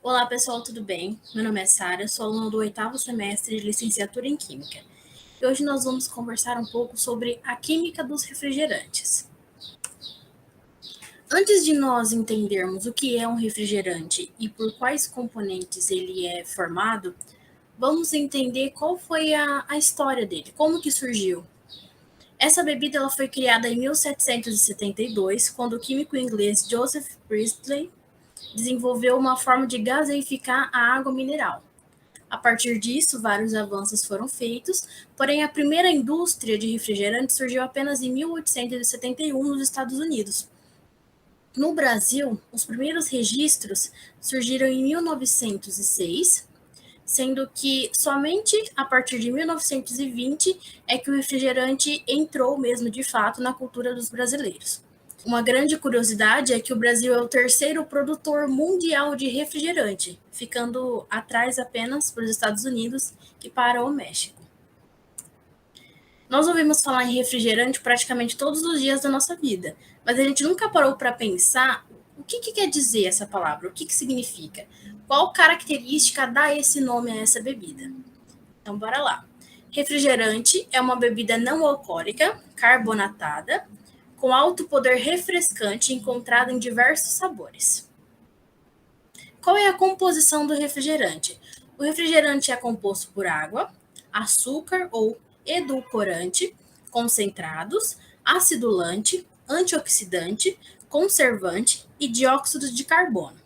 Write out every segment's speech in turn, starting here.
Olá, pessoal, tudo bem? Meu nome é Sara, sou aluna do 8º semestre de licenciatura em Química. E hoje nós vamos conversar um pouco sobre a química dos refrigerantes. Antes de nós entendermos o que é um refrigerante e por quais componentes ele é formado, vamos entender qual foi a história dele, como que surgiu. Essa bebida ela foi criada em 1772, quando o químico inglês Joseph Priestley desenvolveu uma forma de gaseificar a água mineral. A partir disso, vários avanços foram feitos, porém a primeira indústria de refrigerante surgiu apenas em 1871 nos Estados Unidos. No Brasil, os primeiros registros surgiram em 1906, sendo que somente a partir de 1920 é que o refrigerante entrou mesmo de fato na cultura dos brasileiros. Uma grande curiosidade é que o Brasil é o terceiro produtor mundial de refrigerante, ficando atrás apenas para os Estados Unidos e para o México. Nós ouvimos falar em refrigerante praticamente todos os dias da nossa vida, mas a gente nunca parou para pensar o que quer dizer essa palavra, o que significa, qual característica dá esse nome a essa bebida. Então, bora lá. Refrigerante é uma bebida não alcoólica, carbonatada, com alto poder refrescante encontrado em diversos sabores. Qual é a composição do refrigerante? O refrigerante é composto por água, açúcar ou edulcorante, concentrados, acidulante, antioxidante, conservante e dióxido de carbono.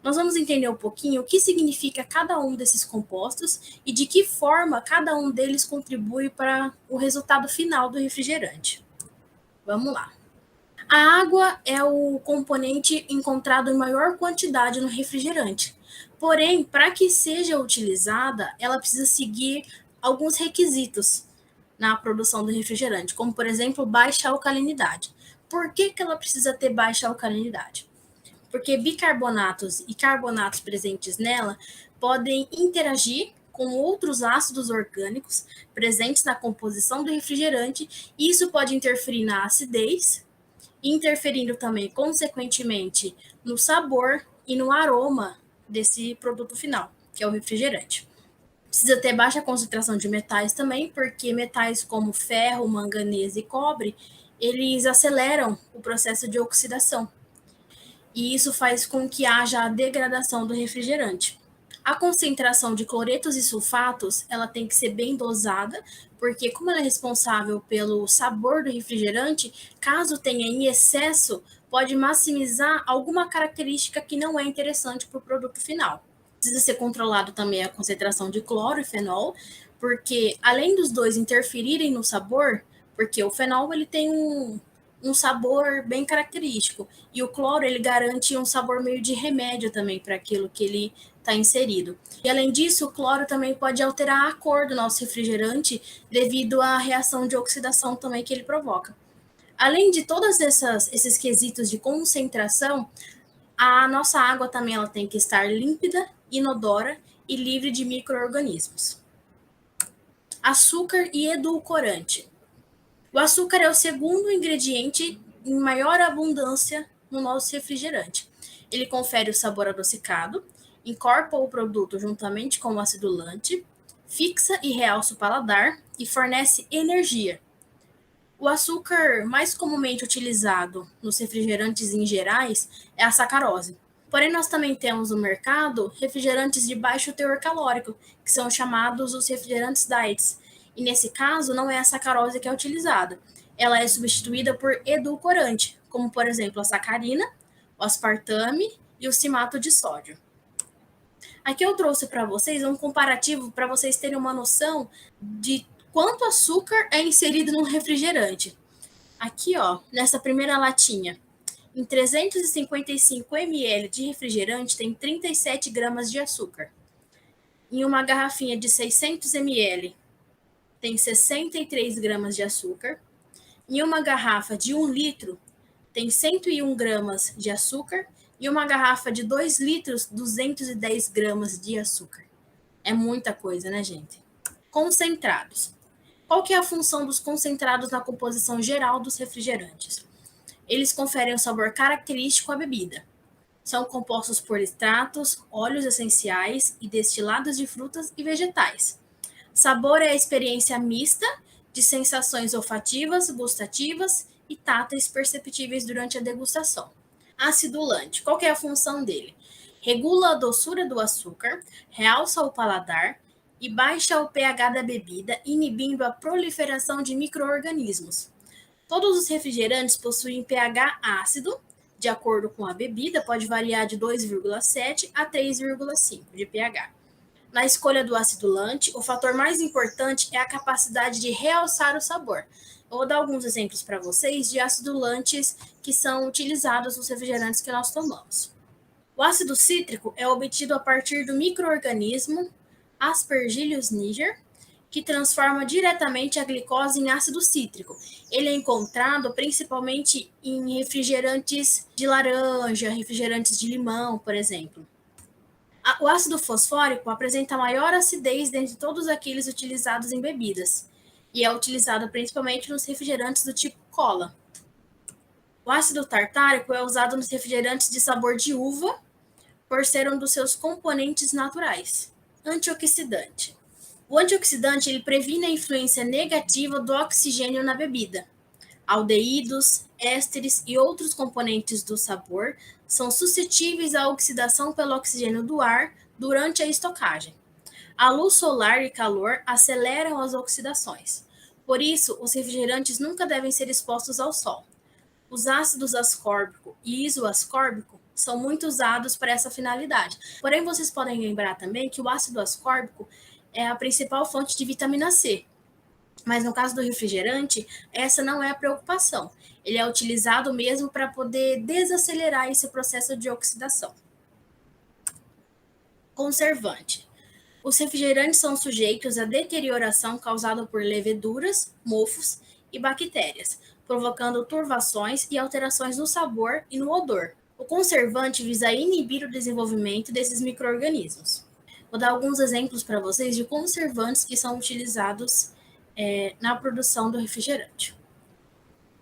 Nós vamos entender um pouquinho o que significa cada um desses compostos e de que forma cada um deles contribui para o resultado final do refrigerante. Vamos lá. A água é o componente encontrado em maior quantidade no refrigerante. Porém, para que seja utilizada, ela precisa seguir alguns requisitos na produção do refrigerante, como, por exemplo, baixa alcalinidade. Por que ela precisa ter baixa alcalinidade? Porque bicarbonatos e carbonatos presentes nela podem interagir com outros ácidos orgânicos presentes na composição do refrigerante, e isso pode interferir na acidez, interferindo também, consequentemente, no sabor e no aroma desse produto final, que é o refrigerante. Precisa ter baixa concentração de metais também, porque metais como ferro, manganês e cobre, eles aceleram o processo de oxidação. E isso faz com que haja a degradação do refrigerante. A concentração de cloretos e sulfatos, ela tem que ser bem dosada, porque como ela é responsável pelo sabor do refrigerante, caso tenha em excesso, pode maximizar alguma característica que não é interessante para o produto final. Precisa ser controlado também a concentração de cloro e fenol, porque além dos dois interferirem no sabor, porque o fenol ele tem um sabor bem característico, e o cloro ele garante um sabor meio de remédio também para aquilo que ele está inserido. E além disso, o cloro também pode alterar a cor do nosso refrigerante devido à reação de oxidação também que ele provoca. Além de todos esses quesitos de concentração, a nossa água também ela tem que estar límpida, inodora e livre de micro-organismos. Açúcar e edulcorante. O açúcar é o segundo ingrediente em maior abundância no nosso refrigerante. Ele confere o sabor adocicado, incorpora o produto juntamente com o acidulante, fixa e realça o paladar e fornece energia. O açúcar mais comumente utilizado nos refrigerantes em gerais é a sacarose. Porém, nós também temos no mercado refrigerantes de baixo teor calórico, que são chamados os refrigerantes diets. E nesse caso, não é a sacarose que é utilizada. Ela é substituída por edulcorante, como por exemplo a sacarina, o aspartame e o cimato de sódio. Aqui eu trouxe para vocês um comparativo para vocês terem uma noção de quanto açúcar é inserido no refrigerante. Aqui, ó, nessa primeira latinha, em 355 ml de refrigerante tem 37 gramas de açúcar. Em uma garrafinha de 600 ml tem 63 gramas de açúcar. Em uma garrafa de 1 litro tem 101 gramas de açúcar. E uma garrafa de 2 litros, 210 gramas de açúcar. É muita coisa, né, gente? Concentrados. Qual que é a função dos concentrados na composição geral dos refrigerantes? Eles conferem um sabor característico à bebida. São compostos por extratos, óleos essenciais e destilados de frutas e vegetais. Sabor é a experiência mista de sensações olfativas, gustativas e táteis perceptíveis durante a degustação. Acidulante, qual que é a função dele? Regula a doçura do açúcar, realça o paladar e baixa o pH da bebida, inibindo a proliferação de micro-organismos. Todos os refrigerantes possuem pH ácido, de acordo com a bebida, pode variar de 2,7 a 3,5 de pH. Na escolha do acidulante, o fator mais importante é a capacidade de realçar o sabor. Eu vou dar alguns exemplos para vocês de acidulantes que são utilizados nos refrigerantes que nós tomamos. O ácido cítrico é obtido a partir do micro-organismo Aspergillus niger, que transforma diretamente a glicose em ácido cítrico. Ele é encontrado principalmente em refrigerantes de laranja, refrigerantes de limão, por exemplo. O ácido fosfórico apresenta maior acidez dentre todos aqueles utilizados em bebidas, e é utilizado principalmente nos refrigerantes do tipo cola. O ácido tartárico é usado nos refrigerantes de sabor de uva, por ser um dos seus componentes naturais. Antioxidante. O antioxidante ele previne a influência negativa do oxigênio na bebida. Aldeídos, ésteres e outros componentes do sabor são suscetíveis à oxidação pelo oxigênio do ar durante a estocagem. A luz solar e calor aceleram as oxidações. Por isso, os refrigerantes nunca devem ser expostos ao sol. Os ácidos ascórbico e isoascórbico são muito usados para essa finalidade. Porém, vocês podem lembrar também que o ácido ascórbico é a principal fonte de vitamina C. Mas no caso do refrigerante, essa não é a preocupação. Ele é utilizado mesmo para poder desacelerar esse processo de oxidação. Conservante. Os refrigerantes são sujeitos à deterioração causada por leveduras, mofos e bactérias, provocando turvações e alterações no sabor e no odor. O conservante visa inibir o desenvolvimento desses micro-organismos. Vou dar alguns exemplos para vocês de conservantes que são utilizados na produção do refrigerante.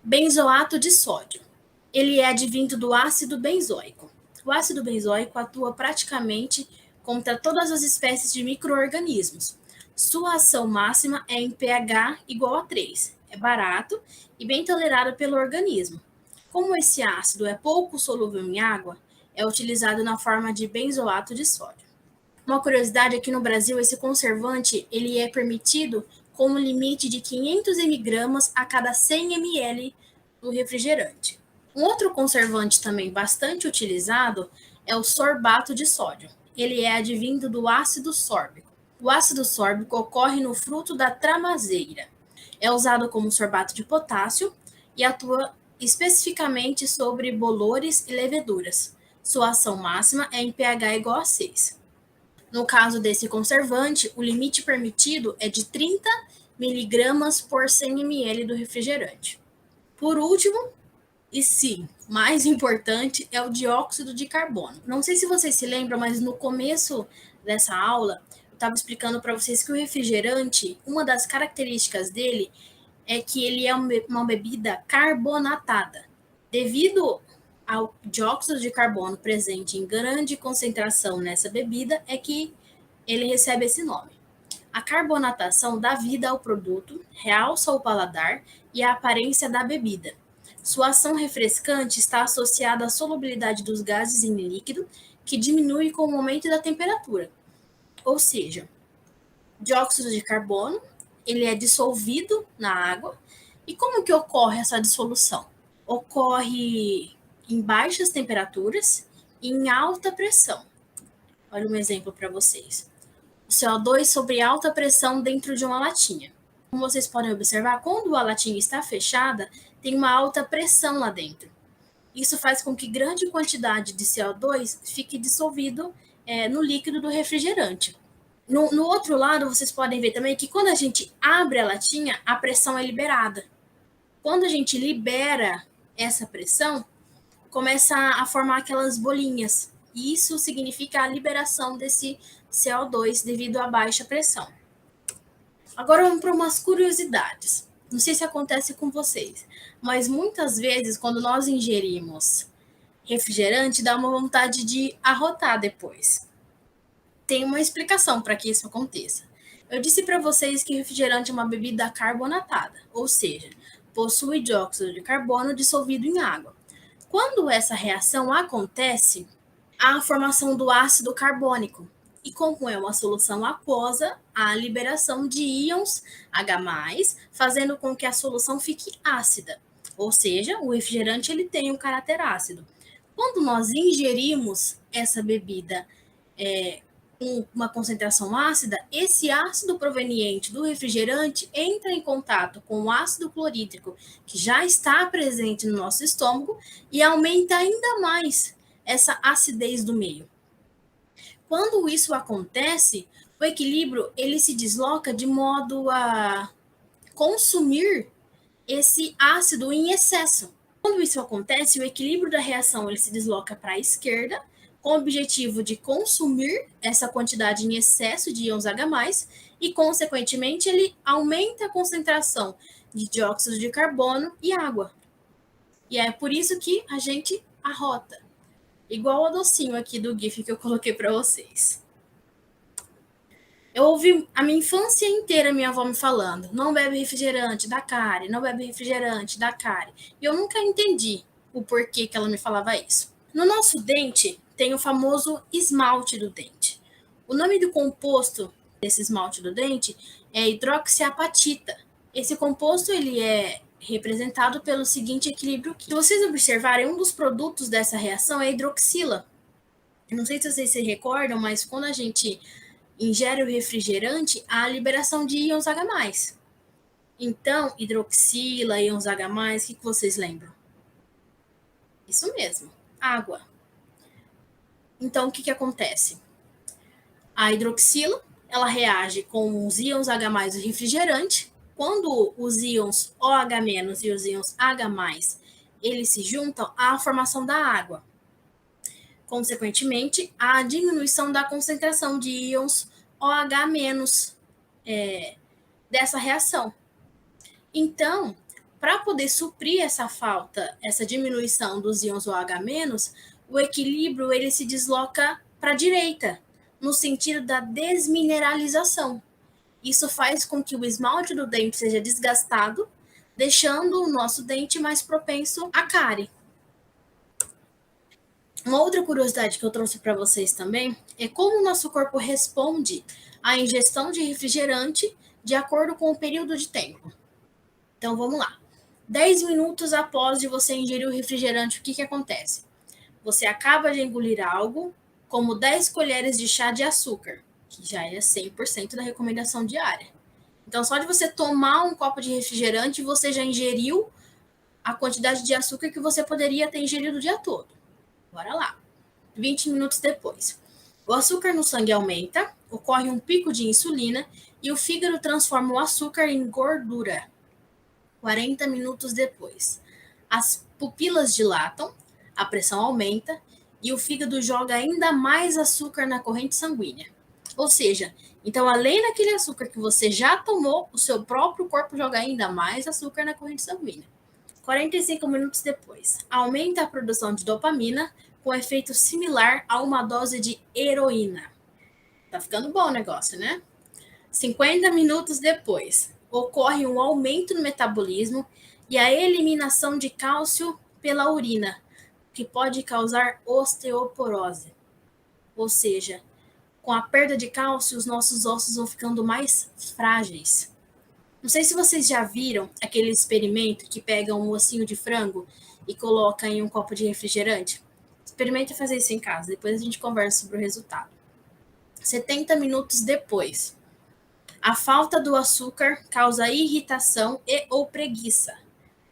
Benzoato de sódio. Ele é advindo do ácido benzoico. O ácido benzoico atua praticamente contra todas as espécies de micro-organismos. Sua ação máxima é em pH igual a 3. É barato e bem tolerado pelo organismo. Como esse ácido é pouco solúvel em água, é utilizado na forma de benzoato de sódio. Uma curiosidade é que no Brasil esse conservante ele é permitido com um limite de 500 mg a cada 100 ml do refrigerante. Um outro conservante também bastante utilizado é o sorbato de sódio. Ele é advindo do ácido sórbico. O ácido sórbico ocorre no fruto da tramazeira. É usado como sorbato de potássio e atua especificamente sobre bolores e leveduras. Sua ação máxima é em pH igual a 6. No caso desse conservante, o limite permitido é de 30 mg por 100 ml do refrigerante. Por último, e sim, mais importante, é o dióxido de carbono. Não sei se vocês se lembram, mas no começo dessa aula, eu estava explicando para vocês que o refrigerante, uma das características dele é que ele é uma bebida carbonatada. Devido ao dióxido de carbono presente em grande concentração nessa bebida, é que ele recebe esse nome. A carbonatação dá vida ao produto, realça o paladar e a aparência da bebida. Sua ação refrescante está associada à solubilidade dos gases em líquido, que diminui com o aumento da temperatura. Ou seja, dióxido de carbono, ele é dissolvido na água. E como que ocorre essa dissolução? Ocorre em baixas temperaturas e em alta pressão. Olha um exemplo para vocês. O CO2 sobre alta pressão dentro de uma latinha. Como vocês podem observar, quando a latinha está fechada, tem uma alta pressão lá dentro. Isso faz com que grande quantidade de CO2 fique dissolvido no líquido do refrigerante. No outro lado, vocês podem ver também que quando a gente abre a latinha, a pressão é liberada. Quando a gente libera essa pressão, começa a formar aquelas bolinhas. E isso significa a liberação desse CO2 devido à baixa pressão. Agora vamos para umas curiosidades. Não sei se acontece com vocês, mas muitas vezes quando nós ingerimos refrigerante dá uma vontade de arrotar depois. Tem uma explicação para que isso aconteça. Eu disse para vocês que refrigerante é uma bebida carbonatada, ou seja, possui dióxido de carbono dissolvido em água. Quando essa reação acontece, há a formação do ácido carbônico. E como é uma solução aquosa, há a liberação de íons H+, fazendo com que a solução fique ácida. Ou seja, o refrigerante ele tem um caráter ácido. Quando nós ingerimos essa bebida com uma concentração ácida, esse ácido proveniente do refrigerante entra em contato com o ácido clorídrico, que já está presente no nosso estômago, e aumenta ainda mais essa acidez do meio. Quando isso acontece, o equilíbrio ele se desloca de modo a consumir esse ácido em excesso. Quando isso acontece, o equilíbrio da reação ele se desloca para a esquerda, com o objetivo de consumir essa quantidade em excesso de íons H+, e, consequentemente, ele aumenta a concentração de dióxido de carbono e água. E é por isso que a gente arrota. Igual o docinho aqui do GIF que eu coloquei para vocês. Eu ouvi a minha infância inteira minha avó me falando: não bebe refrigerante, dá cárie, não bebe refrigerante, dá cárie. E eu nunca entendi o porquê que ela me falava isso. No nosso dente tem o famoso esmalte do dente. O nome do composto desse esmalte do dente é hidroxiapatita. Esse composto ele é representado pelo seguinte equilíbrio. Se vocês observarem, um dos produtos dessa reação é a hidroxila. Eu não sei se vocês se recordam, mas quando a gente ingere o refrigerante, há a liberação de íons H+. Então, hidroxila, íons H+, o que vocês lembram? Isso mesmo, água. Então, o que acontece? A hidroxila, ela reage com os íons H+ do refrigerante. Quando os íons OH- e os íons H+, eles se juntam, há a formação da água. Consequentemente, há a diminuição da concentração de íons OH- dessa reação. Então, para poder suprir essa falta, essa diminuição dos íons OH-, o equilíbrio ele se desloca para a direita, no sentido da desmineralização. Isso faz com que o esmalte do dente seja desgastado, deixando o nosso dente mais propenso à cárie. Uma outra curiosidade que eu trouxe para vocês também é como o nosso corpo responde à ingestão de refrigerante de acordo com o período de tempo. Então vamos lá. 10 minutos após de você ingerir o refrigerante, o que acontece? Você acaba de engolir algo como 10 colheres de chá de açúcar, que já é 100% da recomendação diária. Então, só de você tomar um copo de refrigerante, você já ingeriu a quantidade de açúcar que você poderia ter ingerido o dia todo. Bora lá. 20 minutos depois. O açúcar no sangue aumenta, ocorre um pico de insulina e o fígado transforma o açúcar em gordura. 40 minutos depois. As pupilas dilatam, a pressão aumenta e o fígado joga ainda mais açúcar na corrente sanguínea. Ou seja, então além daquele açúcar que você já tomou, o seu próprio corpo joga ainda mais açúcar na corrente sanguínea. 45 minutos depois, aumenta a produção de dopamina com efeito similar a uma dose de heroína. Tá ficando bom o negócio, né? 50 minutos depois, ocorre um aumento no metabolismo e a eliminação de cálcio pela urina, que pode causar osteoporose. Ou seja, com a perda de cálcio, os nossos ossos vão ficando mais frágeis. Não sei se vocês já viram aquele experimento que pega um ossinho de frango e coloca em um copo de refrigerante. Experimente fazer isso em casa, depois a gente conversa sobre o resultado. 70 minutos depois, a falta do açúcar causa irritação e ou preguiça.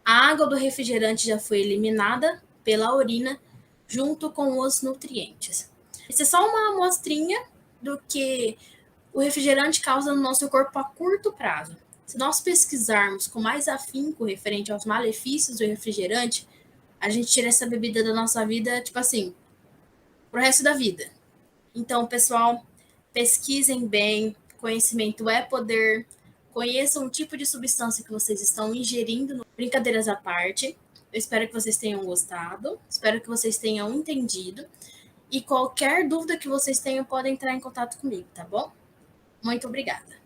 A água do refrigerante já foi eliminada pela urina junto com os nutrientes. Isso é só uma amostrinha do que o refrigerante causa no nosso corpo a curto prazo. Se nós pesquisarmos com mais afinco referente aos malefícios do refrigerante, a gente tira essa bebida da nossa vida, tipo assim, pro resto da vida. Então, pessoal, pesquisem bem, conhecimento é poder, conheçam o tipo de substância que vocês estão ingerindo, brincadeiras à parte. Eu espero que vocês tenham gostado, espero que vocês tenham entendido. E qualquer dúvida que vocês tenham, podem entrar em contato comigo, tá bom? Muito obrigada.